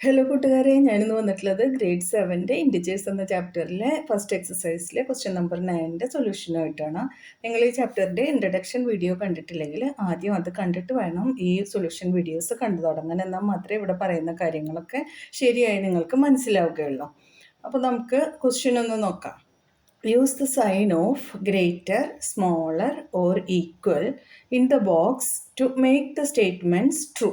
Hello കൂട്ടുകാരെ, ഞാനിന്ന് വന്നിട്ടുള്ളത് ഗ്രേഡ് 7 ഇൻഡിജേഴ്സ് എന്ന ചാപ്റ്ററിലെ ഫസ്റ്റ് എക്സസൈസിലെ ക്വസ്റ്റ്യൻ നമ്പർ 9 സൊല്യൂഷനായിട്ടാണ്. നിങ്ങൾ ഈ ചാപ്റ്ററിൻ്റെ ഇൻട്രഡക്ഷൻ വീഡിയോ കണ്ടിട്ടില്ലെങ്കിൽ ആദ്യം അത് കണ്ടിട്ട് വേണം ഈ സൊല്യൂഷൻ വീഡിയോസ് കണ്ടു തുടങ്ങാൻ. എന്നാൽ മാത്രമേ ഇവിടെ പറയുന്ന കാര്യങ്ങളൊക്കെ ശരിയായി നിങ്ങൾക്ക് മനസ്സിലാവുകയുള്ളൂ. അപ്പോൾ നമുക്ക് ക്വസ്റ്റ്യൻ ഒന്ന് നോക്കാം. Use the sign of greater, smaller or equal in the box to make the statements true.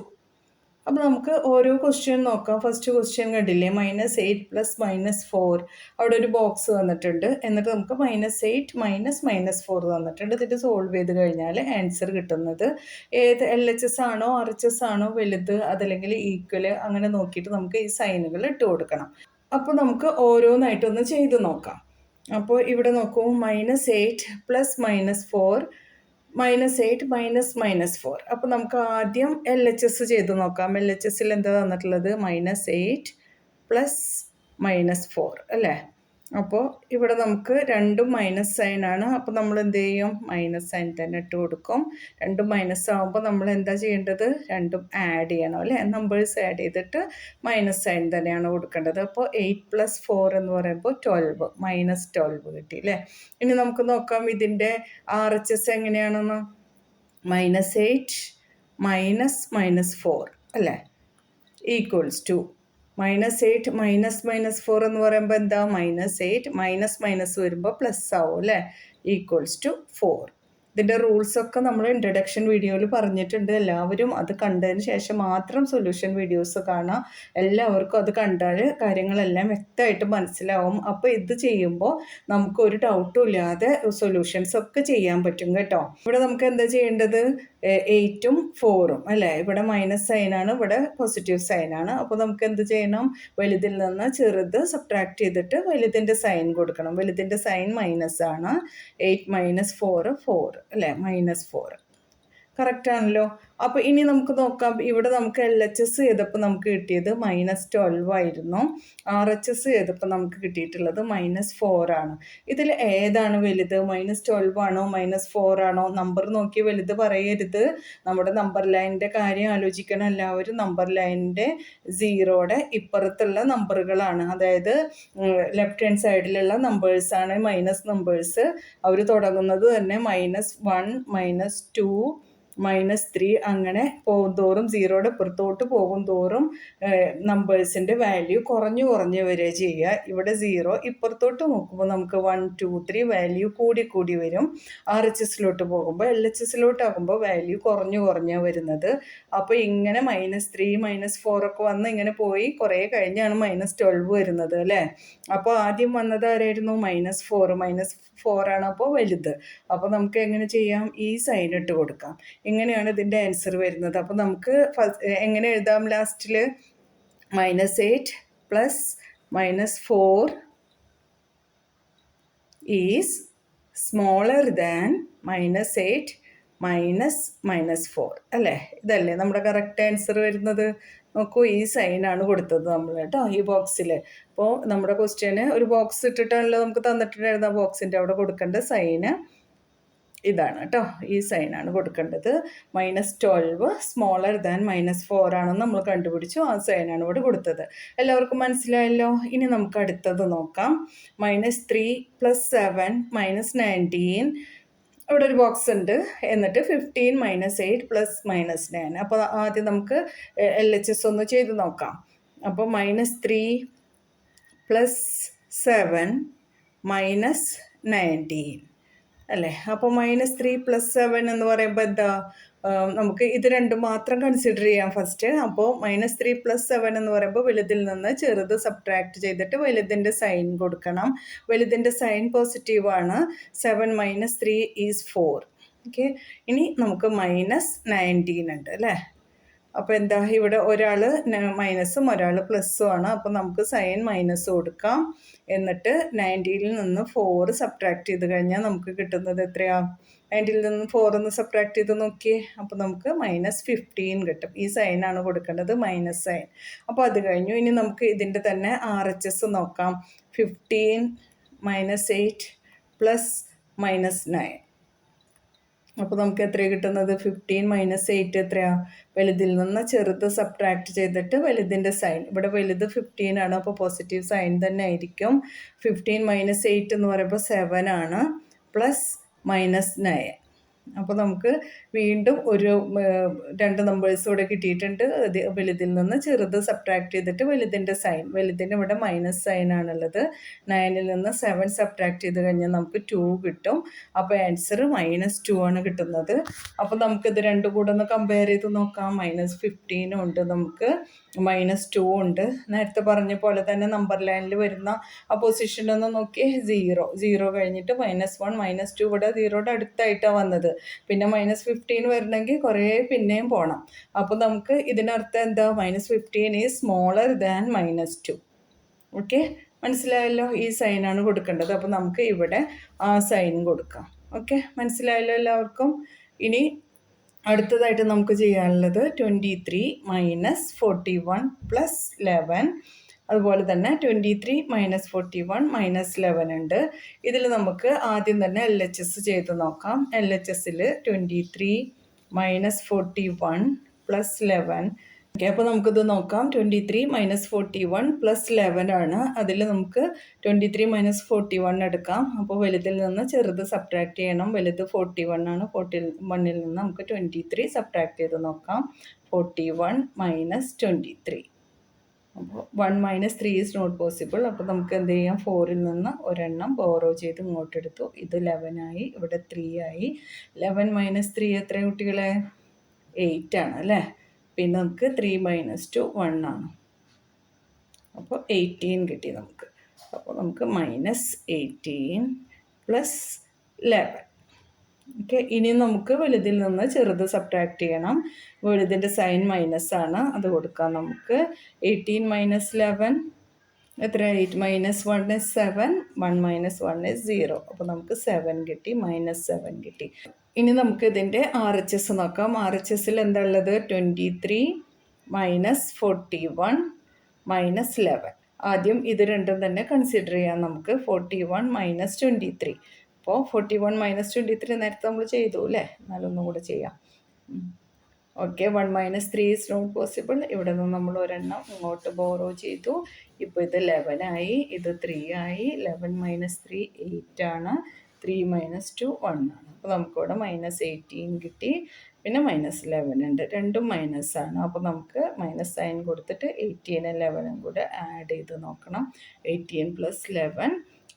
അപ്പോൾ നമുക്ക് ഓരോ ക്വസ്റ്റ്യൻ നോക്കാം. ഫസ്റ്റ് ക്വസ്റ്റ്യൻ കണ്ടില്ലേ, -8 + -4. അവിടെ ഒരു ബോക്സ് തന്നിട്ടുണ്ട്. എന്നിട്ട് നമുക്ക് -8 -4 തന്നിട്ടുണ്ട്. ഇതിട്ട് സോൾവ് ചെയ്ത് കഴിഞ്ഞാൽ ആൻസർ കിട്ടുന്നത് ഏത് LHS ആണോ RHS ആണോ വലുത്, അതല്ലെങ്കിൽ ഈക്വൽ, അങ്ങനെ നോക്കിയിട്ട് നമുക്ക് ഈ സൈനുകൾ ഇട്ട് കൊടുക്കണം. അപ്പോൾ നമുക്ക് ഓരോന്നായിട്ടൊന്ന് ചെയ്ത് നോക്കാം. അപ്പോൾ ഇവിടെ നോക്കൂ, -8 + -4 -8 -4. അപ്പോൾ നമുക്ക് ആദ്യം LHS ചെയ്ത് നോക്കാം. LHSൽ എന്താ തന്നിട്ടുള്ളത്? -8 + -4 അല്ലേ? അപ്പോൾ ഇവിടെ നമുക്ക് രണ്ടും മൈനസ് സൈനാണ്. അപ്പോൾ നമ്മൾ എന്ത് ചെയ്യും? മൈനസ് സൈൻ തന്നെ ഇട്ട് കൊടുക്കും. രണ്ടും മൈനസ് ആകുമ്പോൾ നമ്മൾ എന്താ ചെയ്യേണ്ടത്? രണ്ടും ആഡ് ചെയ്യണം അല്ലേ? നമ്പേഴ്സ് ആഡ് ചെയ്തിട്ട് മൈനസ് സൈൻ തന്നെയാണ് കൊടുക്കേണ്ടത്. അപ്പോൾ 8 + 4 എന്ന് പറയുമ്പോൾ 12, -12 കിട്ടി അല്ലേ? ഇനി നമുക്ക് നോക്കാം ഇതിൻ്റെ RHS എങ്ങനെയാണെന്ന്. -8 -4 അല്ലേ, ഈക്വൽസ് ടു -8 -4 എന്ന് പറയുമ്പോൾ എന്താ? -8 മൈനസ് വരുമ്പോൾ പ്ലസ് ആവും അല്ലേ, ഈക്വൽസ് ടു 4. ഇതിൻ്റെ റൂൾസൊക്കെ നമ്മൾ ഇൻട്രഡക്ഷൻ വീഡിയോയിൽ പറഞ്ഞിട്ടുണ്ട്. എല്ലാവരും അത് കണ്ടതിന് ശേഷം മാത്രം സൊല്യൂഷൻ വീഡിയോസ് കാണാം. എല്ലാവർക്കും അത് കണ്ടാൽ കാര്യങ്ങളെല്ലാം വ്യക്തമായിട്ട് മനസ്സിലാവും. അപ്പോൾ ഇത് ചെയ്യുമ്പോൾ നമുക്കൊരു ഡൗട്ടും ഇല്ലാതെ സൊല്യൂഷൻസ് ഒക്കെ ചെയ്യാൻ പറ്റും കേട്ടോ. ഇവിടെ നമുക്ക് എന്താ ചെയ്യേണ്ടത്? 8ഉം 4ഉം അല്ലേ? ഇവിടെ മൈനസ് സൈനാണ്, ഇവിടെ പോസിറ്റീവ് സൈനാണ്. അപ്പോൾ നമുക്ക് എന്ത് ചെയ്യണം? വലുതിൽ നിന്ന് ചെറുത് സബ്ട്രാക്ട് ചെയ്തിട്ട് വലുതിൻ്റെ സൈൻ കൊടുക്കണം. വലുതിൻ്റെ സൈൻ മൈനസ് ആണ്. 8 - 4 4 അല്ലേ, -4. കറക്റ്റ് ആണല്ലോ. അപ്പോൾ ഇനി നമുക്ക് നോക്കാം. ഇവിടെ നമുക്ക് LHS ചെയ്തപ്പോൾ നമുക്ക് കിട്ടിയത് -12 ആയിരുന്നു. RHS ചെയ്തപ്പോൾ നമുക്ക് കിട്ടിയിട്ടുള്ളത് -4 ആണ്. ഇതിൽ ഏതാണ് വലുത്? -12 ആണോ -4 ആണോ? നമ്പർ നോക്കി വലുത് പറയരുത്. നമ്മുടെ നമ്പർ ലൈനിൻ്റെ കാര്യം ആലോചിക്കണം എല്ലാവരും. നമ്പർ ലൈനിൻ്റെ 0യുടെ ഇപ്പുറത്തുള്ള നമ്പറുകളാണ്, അതായത് ലെഫ്റ്റ് ഹാൻഡ് സൈഡിലുള്ള നമ്പേഴ്സാണ് മൈനസ് നമ്പേഴ്സ്. അവർ തുടങ്ങുന്നത് തന്നെ -1 -2 -3 അങ്ങനെ പോകുന്തോറും, 0യുടെ പുറത്തോട്ട് പോകും തോറും നമ്പേഴ്സിൻ്റെ വാല്യൂ കുറഞ്ഞു വരിക ചെയ്യുക. ഇവിടെ 0 ഇപ്പുറത്തോട്ട് നോക്കുമ്പോൾ നമുക്ക് 1 2 3 വാല്യൂ കൂടി വരും. RHSലോട്ട് പോകുമ്പോൾ, LHSലോട്ടാകുമ്പോൾ വാല്യൂ കുറഞ്ഞു വരുന്നത്. അപ്പോൾ ഇങ്ങനെ -3 -4 ഒക്കെ വന്ന് ഇങ്ങനെ പോയി കുറേ കഴിഞ്ഞാണ് -12 വരുന്നത് അല്ലേ? അപ്പോൾ ആദ്യം വന്നത് ആരായിരുന്നു? -4 ആണ് അപ്പോൾ വലുത്. അപ്പോൾ നമുക്ക് എങ്ങനെ ചെയ്യാം? ഈ സൈൻ ഇട്ട് കൊടുക്കാം. ഇങ്ങനെയാണ് ഇതിൻ്റെ ആൻസർ വരുന്നത്. അപ്പോൾ നമുക്ക് എങ്ങനെ എഴുതാം? ലാസ്റ്റിൽ -8 + -4 ഈസ് സ്മോളർ ദാൻ -8 -4 അല്ലേ? ഇതല്ലേ നമ്മുടെ കറക്റ്റ് ആൻസർ വരുന്നത്? നോക്കൂ, ഈ സൈനാണ് കൊടുത്തത് നമ്മൾ കേട്ടോ ഈ ബോക്സിൽ. അപ്പോൾ നമ്മുടെ ക്വസ്റ്റ്യന് ഒരു ബോക്സ് ഇട്ടിട്ടാണല്ലോ നമുക്ക് തന്നിട്ടുണ്ടായിരുന്ന ബോക്സിൻ്റെ അവിടെ കൊടുക്കേണ്ട സൈന് ഇതാണ് കേട്ടോ. ഈ സൈനാണ് കൊടുക്കേണ്ടത്. -12 സ്മോളർ ദാൻ -4 ആണെന്ന് നമ്മൾ കണ്ടുപിടിച്ചു. ആ സൈനാണ് ഇവിടെ കൊടുത്തത്. എല്ലാവർക്കും മനസ്സിലായല്ലോ. ഇനി നമുക്ക് അടുത്തത് നോക്കാം. -3 + 7 -19. ഇവിടെ ഒരു ബോക്സ് ഉണ്ട്. എന്നിട്ട് 15 -8 + -9. അപ്പോൾ ആദ്യം നമുക്ക് LHS ഒന്ന് ചെയ്ത് നോക്കാം. അപ്പോൾ -3 + 7 -19 അല്ലേ? അപ്പോൾ -3 + 7 എന്ന് പറയുമ്പോൾ എന്താ? നമുക്ക് ഇത് രണ്ടും മാത്രം കൺസിഡർ ചെയ്യാം ഫസ്റ്റ്. അപ്പോൾ -3 + 7 എന്ന് പറയുമ്പോൾ വലുതിൽ നിന്ന് ചെറുത് സബ്ട്രാക്ട് ചെയ്തിട്ട് വലുതിൻ്റെ സൈൻ കൊടുക്കണം. വലുതിൻ്റെ സൈൻ പോസിറ്റീവാണ്. 7 - 3 ഈസ് 4. ഓക്കെ, ഇനി നമുക്ക് -19 ഉണ്ട് അല്ലേ? അപ്പോൾ എന്താ? ഇവിടെ ഒരാൾ മൈനസും ഒരാൾ പ്ലസ്സും ആണ്. അപ്പോൾ നമുക്ക് സൈൻ മൈനസ് കൊടുക്കാം. എന്നിട്ട് 90ൽ നിന്ന് 4 സബ്ട്രാക്ട് ചെയ്ത് കഴിഞ്ഞാൽ നമുക്ക് കിട്ടുന്നത് എത്രയാണ്? 90ൽ നിന്ന് 4 ഒന്ന് സബ്ട്രാക്ട് ചെയ്ത് നോക്കിയേ. അപ്പോൾ നമുക്ക് -15 കിട്ടും. ഈ സൈനാണ് കൊടുക്കേണ്ടത്, മൈനസ് സൈൻ. അപ്പോൾ അത് കഴിഞ്ഞു. ഇനി നമുക്ക് ഇതിൻ്റെ തന്നെ RHS നോക്കാം. 15 -8 + -9 അപ്പോൾ നമുക്ക് എത്രയാണ് കിട്ടുന്നത്? 15 മൈനസ് 8 എത്രയാണ്? വലുതിൽ നിന്ന് ചെറുത് സബ്ട്രാക്ട് ചെയ്തിട്ട് വലുതിൻ്റെ സൈൻ. ഇവിടെ വലുത് 15 ആണ്, അപ്പോൾ പോസിറ്റീവ് സൈൻ തന്നെ ആയിരിക്കും. 15 മൈനസ് 8 എന്ന് പറയുമ്പോൾ 7 ആണ്, പ്ലസ് മൈനസ് 9. അപ്പോൾ നമുക്ക് വീണ്ടും ഒരു 2 നമ്പേഴ്സ് കൂടെ കിട്ടിയിട്ടുണ്ട്. വലുതിൽ നിന്ന് ചെറുത് സബ്ട്രാക്ട് ചെയ്തിട്ട് വലുതിൻ്റെ സൈൻ. വലുതിന് ഇവിടെ മൈനസ് സൈൻ ആണുള്ളത്. 9ൽ നിന്ന് 7 സബ്ട്രാക്ട് ചെയ്ത് കഴിഞ്ഞാൽ നമുക്ക് 2 കിട്ടും. അപ്പോൾ ആൻസർ -2 ആണ് കിട്ടുന്നത്. അപ്പോൾ നമുക്കിത് രണ്ടും കൂടെ ഒന്ന് കമ്പയർ ചെയ്ത് നോക്കാം. -15 ഉണ്ട്, നമുക്ക് -2 ഉണ്ട്. നേരത്തെ പറഞ്ഞ പോലെ തന്നെ നമ്പർ ലൈനിൽ വരുന്ന ആ പൊസിഷനൊന്ന് നോക്കിയേ. 0 കഴിഞ്ഞിട്ട് -1 -2 ഇവിടെ 0യുടെ അടുത്തായിട്ടാണ് വന്നത്. പിന്നെ -15 വരണമെങ്കിൽ കുറേ പിന്നെയും പോകണം. അപ്പോൾ നമുക്ക് ഇതിനർത്ഥം എന്താ? -15 ഈസ് സ്മോളർ ദാൻ -2. ഓക്കെ, മനസ്സിലായല്ലോ? ഈ സൈനാണ് കൊടുക്കേണ്ടത്. അപ്പോൾ നമുക്ക് ഇവിടെ ആ സൈൻ കൊടുക്കാം. ഓക്കെ, മനസ്സിലായല്ലോ എല്ലാവർക്കും? ഇനി അടുത്തതായിട്ട് നമുക്ക് ചെയ്യാനുള്ളത് 23 മൈനസ് 41 പ്ലസ് 11. അതുപോലെ തന്നെ 23 മൈനസ് 41 മൈനസ് 11 ഉണ്ട്. ഇതിൽ നമുക്ക് ആദ്യം തന്നെ LHS ചെയ്ത് നോക്കാം. LHSൽ 23 മൈനസ് 41 പ്ലസ് 11. ഓക്കെ, അപ്പോൾ നമുക്കിത് നോക്കാം. 23 മൈനസ് 41 പ്ലസ് 11 ആണ്. അതിൽ നമുക്ക് 23 മൈനസ് 41 എടുക്കാം. അപ്പോൾ വലുതിൽ നിന്ന് ചെറുത് സബ്ട്രാക്ട് ചെയ്യണം. വലുത് 41 ആണ്. 41ൽ നിന്ന് നമുക്ക് 23 സബ്ട്രാക്ട് ചെയ്ത് നോക്കാം. 41 മൈനസ് 23. അപ്പോൾ 1 മൈനസ് 3 ഈസ് നോട്ട് പോസിബിൾ. അപ്പോൾ നമുക്ക് എന്ത് ചെയ്യാം? 4ൽ നിന്ന് ഒരെണ്ണം ബോറോ ചെയ്ത് ഇങ്ങോട്ട് എടുത്തു. ഇത് 11 ആയി, ഇവിടെ 3 ആയി. 11 മൈനസ് 3 എത്ര കുട്ടികളെ? 8 ആണ് അല്ലേ? പിന്നെ നമുക്ക് 3 മൈനസ് 2 1 ആണ്. അപ്പോൾ 18 കിട്ടി നമുക്ക്. അപ്പോൾ നമുക്ക് -18 പ്ലസ് 11. ഓക്കെ, ഇനി നമുക്ക് വലുതിൽ നിന്ന് ചെറുത് സബ്ട്രാക്ട് ചെയ്യണം. വലുതിൻ്റെ സൈൻ മൈനസ് ആണ്, അത് കൊടുക്കാം നമുക്ക്. 18 മൈനസ് 11 എത്ര? 8 മൈനസ് 1 ഇസ് 7. 1 minus 1 is 0. അപ്പോൾ നമുക്ക് 7 കിട്ടി, -7 കിട്ടി. ഇനി നമുക്ക് ഇതിൻ്റെ RHS നോക്കാം. RHSൽ എന്താ ഉള്ളത്? 23 മൈനസ് 41 മൈനസ് 11. ആദ്യം ഇത് രണ്ടും തന്നെ കൺസിഡർ ചെയ്യാം നമുക്ക്. 41 മൈനസ് 23. അപ്പോൾ 41 മൈനസ് 23 നേരത്തെ നമ്മൾ ചെയ്തു അല്ലേ? എന്നാലൊന്നും കൂടെ ചെയ്യാം. Okay, 1 minus 3 is not possible. ഇവിടെ നിന്ന് നമ്മൾ ഒരെണ്ണം ഇങ്ങോട്ട് ബോറോ ചെയ്തു. ഇപ്പോൾ ഇത് 11 ആയി, ഇത് 3 ആയി. 11 മൈനസ് 3 8 ആണ്. 3 മൈനസ് 2 1 ആണ്. അപ്പോൾ നമുക്കിവിടെ -18 കിട്ടി. പിന്നെ -11 ഉണ്ട്, രണ്ടും മൈനസ് ആണ്. അപ്പോൾ നമുക്ക് മൈനസ് സൈൻ കൊടുത്തിട്ട് 18 11 കൂടെ ആഡ് ചെയ്ത് നോക്കണം. 18 പ്ലസ് 11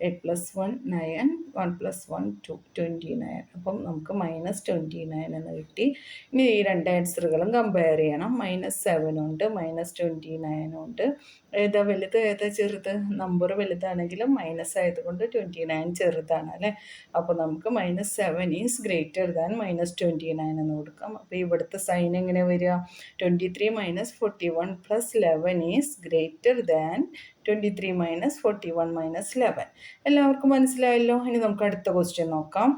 8 പ്ലസ് 1 9 1 പ്ലസ് 1 2 29. അപ്പം നമുക്ക് -29 എന്ന് കിട്ടി. ഇനി ഈ രണ്ട് ആൻസറുകളും കമ്പയർ ചെയ്യണം. -7 ഉണ്ട്, -29 ഉണ്ട്. ഏതാ വലുത്, ഏതാ ചെറുത്? നമ്പർ വലുതാണെങ്കിലും മൈനസ് ആയതുകൊണ്ട് 29 ചെറുതാണ് അല്ലേ? അപ്പോൾ നമുക്ക് -7 ഈസ് ഗ്രേറ്റർ ദാൻ -29 എന്ന് കൊടുക്കാം. അപ്പോൾ ഇവിടുത്തെ സൈൻ എങ്ങനെ വരിക? 23 minus 41 plus 11 is greater than 23 minus 41 minus 11. എല്ലാവർക്കും മനസ്സിലായല്ലോ? ഇനി നമുക്ക് അടുത്ത ക്വസ്റ്റ്യൻ നോക്കാം.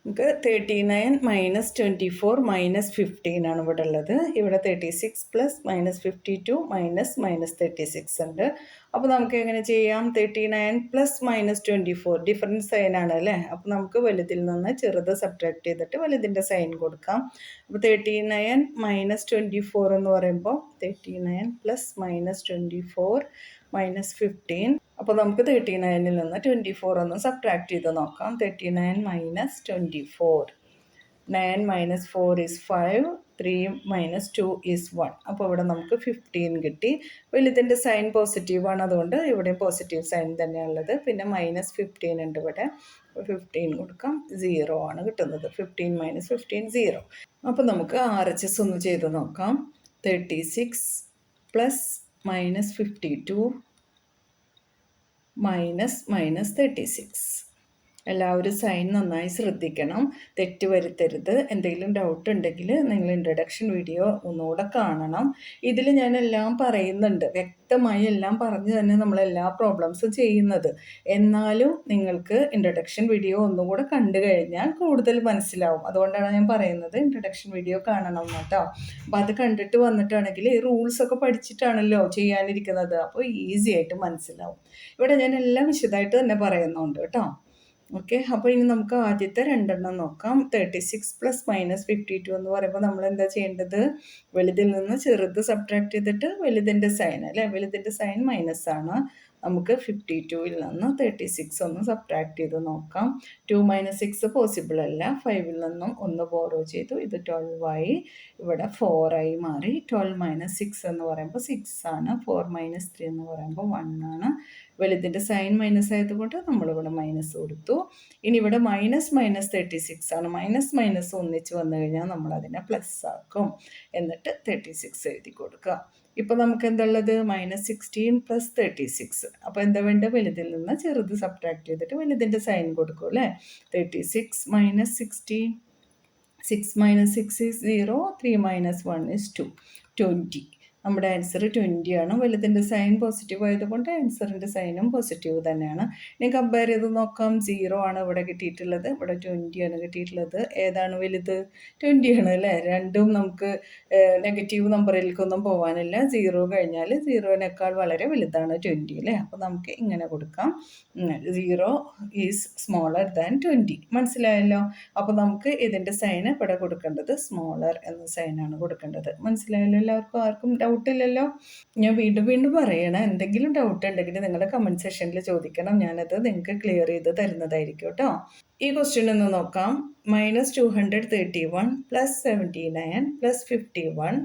നമുക്ക് 39 മൈനസ് 24 മൈനസ് 15 ആണ് ഇവിടെ ഉള്ളത്. ഇവിടെ 36 പ്ലസ് -52 മൈനസ് -36 ഉണ്ട്. അപ്പോൾ നമുക്ക് എങ്ങനെ ചെയ്യാം? 39 പ്ലസ് -24 ഡിഫറൻസ് സൈനാണ് അല്ലേ? അപ്പോൾ നമുക്ക് വലുതിൽ നിന്ന് ചെറുത് സബ്ട്രാക്ട് ചെയ്തിട്ട് വലുതിൻ്റെ സൈൻ കൊടുക്കാം. അപ്പോൾ 39 മൈനസ് 24 എന്ന് പറയുമ്പോൾ 39 പ്ലസ് -24 മൈനസ് 15. അപ്പോൾ നമുക്ക് 39ൽ നിന്ന് 24 ഒന്ന് സബ്ട്രാക്ട് ചെയ്ത് നോക്കാം. 39 minus 24. 9 minus 4 is 5. 3 minus 2 is 1. അപ്പോൾ ഇവിടെ നമുക്ക് 15 കിട്ടി. വലുതിൻ്റെ സൈൻ പോസിറ്റീവാണ്, അതുകൊണ്ട് ഇവിടെ പോസിറ്റീവ് സൈൻ തന്നെയാണുള്ളത്. പിന്നെ -15 ഉണ്ട് ഇവിടെ. 15 കൊടുക്കാം. 0 ആണ് കിട്ടുന്നത്. 15 മൈനസ് 15 0. അപ്പോൾ നമുക്ക് RHS ഒന്ന് ചെയ്ത് നോക്കാം. 36 പ്ലസ് -52 -36. എല്ലാവരും സൈൻ നന്നായി ശ്രദ്ധിക്കണം, തെറ്റ് വരുത്തരുത്. എന്തെങ്കിലും ഡൗട്ട് ഉണ്ടെങ്കിൽ നിങ്ങൾ ഇൻട്രഡക്ഷൻ വീഡിയോ ഒന്നുകൂടെ കാണണം. ഇതിൽ ഞാൻ എല്ലാം പറയുന്നുണ്ട്, വ്യക്തമായി എല്ലാം പറഞ്ഞ് തന്നെ നമ്മളെല്ലാ പ്രോബ്ലംസും ചെയ്യുന്നത്. എന്നാലും നിങ്ങൾക്ക് ഇൻട്രഡക്ഷൻ വീഡിയോ ഒന്നുകൂടെ കണ്ടു കഴിഞ്ഞാൽ കൂടുതൽ മനസ്സിലാവും. അതുകൊണ്ടാണ് ഞാൻ പറയുന്നത് ഇൻട്രഡക്ഷൻ വീഡിയോ കാണണം കേട്ടോ. അപ്പോൾ അത് കണ്ടിട്ട് വന്നിട്ടാണെങ്കിൽ ഈ റൂൾസൊക്കെ പഠിച്ചിട്ടാണല്ലോ ചെയ്യാനിരിക്കുന്നത്. അപ്പോൾ ഈസി ആയിട്ട് മനസ്സിലാവും. ഇവിടെ ഞാൻ എല്ലാം വിശദമായിട്ട് തന്നെ പറയുന്നുണ്ട് കേട്ടോ. ഓക്കെ, അപ്പോൾ ഇനി നമുക്ക് ആദ്യത്തെ രണ്ടെണ്ണം നോക്കാം. 36 പ്ലസ് -52 എന്ന് പറയുമ്പോൾ നമ്മൾ എന്താ ചെയ്യേണ്ടത്? വലുതിൽ നിന്ന് ചെറുത് സബ്ട്രാക്ട് ചെയ്തിട്ട് വലുതിൻ്റെ സൈൻ അല്ലേ, വലുതിൻ്റെ സൈൻ മൈനസ് ആണ്. നമുക്ക് 52-ൽ നിന്ന് 36 ഒന്ന് സബ്ട്രാക്ട് ചെയ്ത് നോക്കാം. 2 - 6 പോസിബിൾ അല്ല. 5-ൽ നിന്നും 1 ബോറോ ചെയ്തു, ഇത് 12 ആയി. ഇവിടെ 4 ആയി മാറി. 12 - 6 എന്ന് പറയുമ്പോൾ 6 ആണ്. 4 - 3 എന്ന് പറയുമ്പോൾ 1 ആണ്. വലുതിൻ്റെ സൈൻ മൈനസ് ആയതുകൊണ്ട് നമ്മളിവിടെ മൈനസ് കൊടുത്തു. ഇനി ഇവിടെ -36 ആണ്. മൈനസ് ഒന്നിച്ച് വന്നു കഴിഞ്ഞാൽ നമ്മളതിനെ പ്ലസ് ആക്കും. എന്നിട്ട് 36 എഴുതി കൊടുക്കുക. ഇപ്പോൾ നമുക്ക് എന്തുള്ളത്? -16 + 36. അപ്പോൾ എന്താ വേണ്ടത്? വലുതിൽ നിന്ന് ചെറുത് സബ്ട്രാക്ട് ചെയ്തിട്ട് വലുതിൻ്റെ സൈൻ കൊടുക്കും അല്ലേ. 36 - 16, 6 - 6 is 0, 3 - 1 is 2, 20. നമ്മുടെ ആൻസർ 20 ആണ്. വലുതിൻ്റെ സൈൻ പോസിറ്റീവ് ആയതുകൊണ്ട് ആൻസറിൻ്റെ സൈനും പോസിറ്റീവ് തന്നെയാണ്. ഇനി കമ്പയർ ചെയ്ത് നോക്കാം. 0 ആണ് ഇവിടെ കിട്ടിയിട്ടുള്ളത്, ഇവിടെ 20 ആണ് കിട്ടിയിട്ടുള്ളത്. ഏതാണ് വലുത്? 20 ആണ് അല്ലേ. രണ്ടും നമുക്ക് നെഗറ്റീവ് നമ്പറിലേക്കൊന്നും പോകാനില്ല. 0 കഴിഞ്ഞാൽ 0-നേക്കാൾ വളരെ വലുതാണ് 20 അല്ലേ. അപ്പോൾ നമുക്ക് ഇങ്ങനെ കൊടുക്കാം, 0 ഈസ് സ്മോളർ ദാൻ 20. മനസ്സിലായല്ലോ. അപ്പോൾ നമുക്ക് ഇതിൻ്റെ സൈന് ഇവിടെ കൊടുക്കേണ്ടത് സ്മോളർ എന്ന സൈനാണ് കൊടുക്കേണ്ടത്. മനസ്സിലായല്ലോ എല്ലാവർക്കും? ആർക്കും ഡൗട്ടില്ലല്ലോ? ഞാൻ വീണ്ടും പറയണം, എന്തെങ്കിലും ഡൗട്ട് ഉണ്ടെങ്കിൽ നിങ്ങളുടെ കമൻറ്റ് സെക്ഷനിൽ ചോദിക്കണം. ഞാനത് നിങ്ങൾക്ക് ക്ലിയർ ചെയ്ത് തരുന്നതായിരിക്കും കേട്ടോ. ഈ ക്വസ്റ്റ്യൻ ഒന്ന് നോക്കാം. -231 + 79 + 51.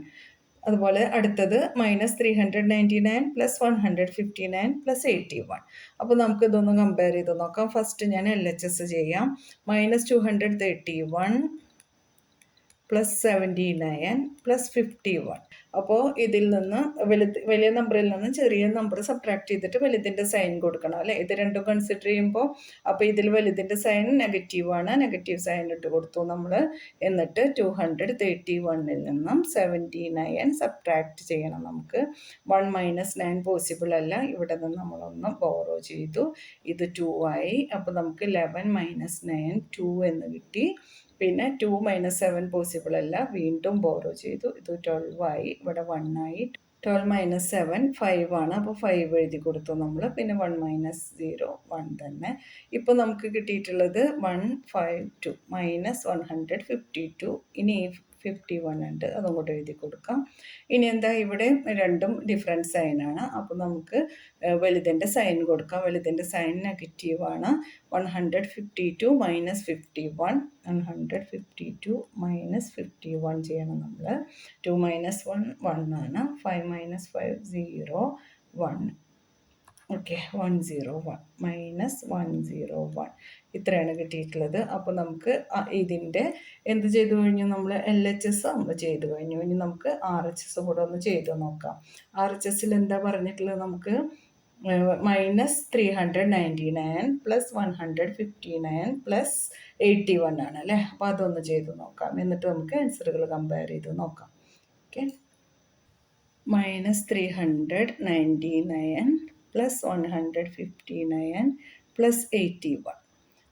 അതുപോലെ അടുത്തത് -399 + 159 + 81. അപ്പോൾ നമുക്ക് ഇതൊന്ന് കമ്പയർ ചെയ്ത് നോക്കാം. ഫസ്റ്റ് ഞാൻ LHS ചെയ്യാം. -231 + 79 + 51. അപ്പോൾ ഇതിൽ നിന്ന് വലിയ നമ്പറിൽ നിന്ന് ചെറിയ നമ്പർ സബ്ട്രാക്ട് ചെയ്തിട്ട് വലുതിൻ്റെ സൈൻ കൊടുക്കണം അല്ലേ. ഇത് രണ്ടും കൺസിഡർ ചെയ്യുമ്പോൾ അപ്പോൾ ഇതിൽ വലുതിൻ്റെ സൈൻ നെഗറ്റീവാണ്. നെഗറ്റീവ് സൈൻ ഇട്ട് കൊടുത്തു നമ്മൾ. എന്നിട്ട് 231-ൽ നിന്നും 79 സബ്ട്രാക്ട് ചെയ്യണം നമുക്ക്. 1 - 9 പോസിബിൾ അല്ല. ഇവിടെ നിന്ന് നമ്മളൊന്ന് ബോറോ ചെയ്തു, ഇത് 2 ആയി. അപ്പോൾ നമുക്ക് 11 - 9 2 എന്ന് കിട്ടി. പിന്നെ 2 - 7 പോസിബിൾ അല്ല, വീണ്ടും ബോറോ ചെയ്തു, ഇത് 12 ആയി. ഇവിടെ 1 ആയി. 12 - 7 5 ആണ്. അപ്പോൾ 5 എഴുതി കൊടുത്തു നമ്മൾ. പിന്നെ 1 - 0 1 തന്നെ. ഇപ്പോൾ നമുക്ക് കിട്ടിയിട്ടുള്ളത് 152 -152. ഇനി 51 ഉണ്ട്, അതും കൂടെ എഴുതി കൊടുക്കാം. ഇനി എന്താ, ഇവിടെ രണ്ടും ഡിഫറൻറ്റ് സൈനാണ്. അപ്പോൾ നമുക്ക് വലുതിൻ്റെ സൈൻ കൊടുക്കാം. വലുതിൻ്റെ സൈൻ നെഗറ്റീവാണ്. 152 - 51. 152 - 51 ചെയ്യണം നമ്മൾ. 2 - 1 1 ആണ്. 5 - 5 0 1. ഓക്കെ, 101 -101 ഇത്രയാണ് കിട്ടിയിട്ടുള്ളത്. അപ്പോൾ നമുക്ക് ഇതിൻ്റെ എന്ത് ചെയ്തു കഴിഞ്ഞു? നമ്മൾ LHS നമ്മൾ ചെയ്തു കഴിഞ്ഞു. ഇനി നമുക്ക് RHS കൂടെ ഒന്ന് ചെയ്ത് നോക്കാം. RHSൽ എന്താ പറഞ്ഞിട്ടുള്ളത്? നമുക്ക് -399 + 159 + 81 ആണ് അല്ലേ. അപ്പോൾ അതൊന്ന് ചെയ്ത് നോക്കാം. എന്നിട്ട് നമുക്ക് ആൻസറുകൾ കമ്പയർ ചെയ്ത് നോക്കാം. ഓക്കെ, -399 + 159 + 81.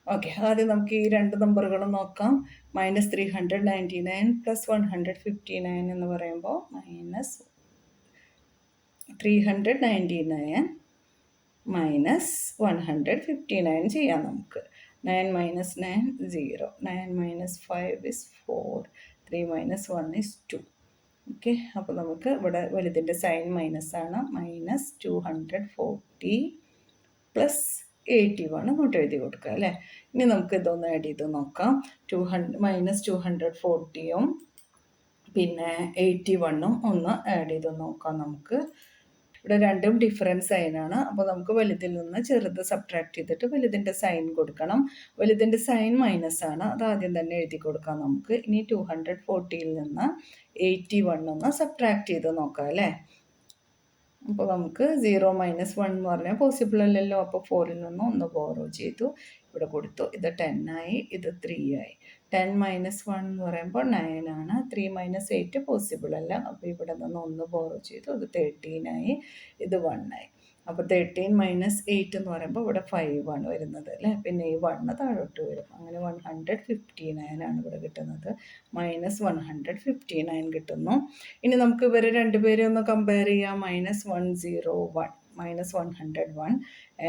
ഓക്കെ, ആദ്യം നമുക്ക് ഈ രണ്ട് നമ്പറുകളും നോക്കാം. -399 + 159 എന്ന് പറയുമ്പോൾ -399 - 159 ചെയ്യാം നമുക്ക്. 9 - 9 0. 9 - 5 is 4. 3 - 1 is 2. ഓക്കെ, അപ്പോൾ നമുക്ക് ഇവിടെ വലുതിൻ്റെ സൈൻ മൈനസ് ആണ്. -240 + 81 അങ്ങോട്ട് എഴുതി കൊടുക്കുക അല്ലേ. ഇനി നമുക്ക് ഇതൊന്ന് ആഡ് ചെയ്ത് നോക്കാം. -240-ഉം പിന്നെ 81-ഉം ഒന്ന് ആഡ് ചെയ്ത് നോക്കാം നമുക്ക്. ഇവിടെ രണ്ടും ഡിഫറൻറ്റ് സൈനാണ്. അപ്പോൾ നമുക്ക് വലുതിൽ നിന്ന് ചെറുത് സബ്ട്രാക്ട് ചെയ്തിട്ട് വലുതിൻ്റെ സൈൻ കൊടുക്കണം. വലുതിൻ്റെ സൈൻ മൈനസ് ആണ്, അത് ആദ്യം തന്നെ എഴുതി കൊടുക്കാം നമുക്ക്. ഇനി 240-ൽ നിന്ന് 81 ഒന്ന് സബ്ട്രാക്ട് ചെയ്ത് നോക്കാം അല്ലേ. അപ്പോൾ നമുക്ക് 0 - 1 എന്ന് പറഞ്ഞാൽ പോസിബിൾ അല്ലല്ലോ. അപ്പോൾ 4-ൽ നിന്ന് ഒന്ന് ബോറോ ചെയ്തു, ഇവിടെ കൊടുത്തു. ഇത് 10 ആയി, ഇത് 3 ആയി. 10 - 1 എന്ന് പറയുമ്പോൾ 9 ആണ്. 3 - 8 പോസിബിൾ അല്ല. അപ്പോൾ ഇവിടെ നിന്ന് ഒന്ന് ബോറോ ചെയ്തു, ഇത് 13 ആയി, ഇത് 1 ആയി. അപ്പോൾ 13 - 8 എന്ന് പറയുമ്പോൾ ഇവിടെ 5 ആണ് വരുന്നത് അല്ലേ. പിന്നെ ഈ 1 താഴോട്ട് വരും. അങ്ങനെ 159 ആണ് ഇവിടെ കിട്ടുന്നത്. -159 കിട്ടുന്നു. ഇനി നമുക്ക് ഇവരെ രണ്ടുപേരെ ഒന്ന് കമ്പയർ ചെയ്യാം. -101 -101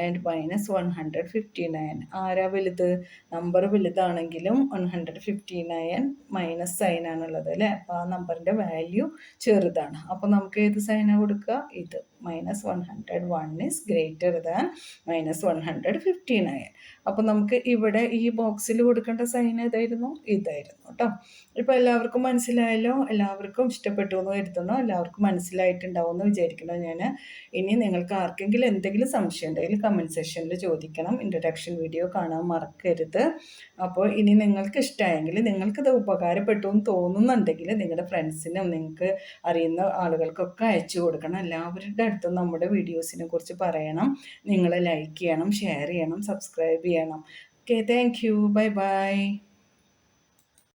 ആൻഡ് -159. ആരാ വലുത്? നമ്പർ വലുതാണെങ്കിലും 159 മൈനസ് സൈനാണുള്ളത് അല്ലേ. അപ്പോൾ ആ നമ്പറിൻ്റെ വാല്യൂ ചെറുതാണ്. അപ്പോൾ നമുക്ക് ഏത് സൈനാണ് കൊടുക്കുക? ഇത്. -101 ഈസ് ഗ്രേറ്റർ ദാൻ -159. അപ്പോൾ നമുക്ക് ഇവിടെ ഈ ബോക്സിൽ കൊടുക്കേണ്ട സൈൻ ഏതായിരുന്നു? ഇതായിരുന്നു കേട്ടോ. ഇപ്പോൾ എല്ലാവർക്കും മനസ്സിലായല്ലോ. എല്ലാവർക്കും ഇഷ്ടപ്പെട്ടു എന്ന് കരുതുന്നു. എല്ലാവർക്കും മനസ്സിലായിട്ടുണ്ടാവും എന്ന് വിചാരിക്കുന്നു ഞാൻ. ഇനി നിങ്ങൾക്ക് ആർക്കെങ്കിലും എന്തെങ്കിലും സംശയം ഉണ്ടെങ്കിൽ കമൻറ്റ് സെക്ഷനിൽ ചോദിക്കണം. ഇൻട്രൊഡക്ഷൻ വീഡിയോ കാണാൻ മറക്കരുത്. അപ്പോൾ ഇനി നിങ്ങൾക്ക് ഇഷ്ടമായെങ്കിൽ, നിങ്ങൾക്കിത് ഉപകാരപ്പെട്ടു എന്ന് തോന്നുന്നുണ്ടെങ്കിൽ നിങ്ങളുടെ ഫ്രണ്ട്സിനും നിങ്ങൾക്ക് അറിയുന്ന ആളുകൾക്കൊക്കെ അയച്ചു കൊടുക്കണം. എല്ലാവരുടെ അടുത്തും നമ്മുടെ വീഡിയോസിനെ കുറിച്ച് പറയണം. നിങ്ങൾ ലൈക്ക് ചെയ്യണം, ഷെയർ ചെയ്യണം, സബ്സ്ക്രൈബ് ചെയ്യണം. Okay, thank you. Bye bye.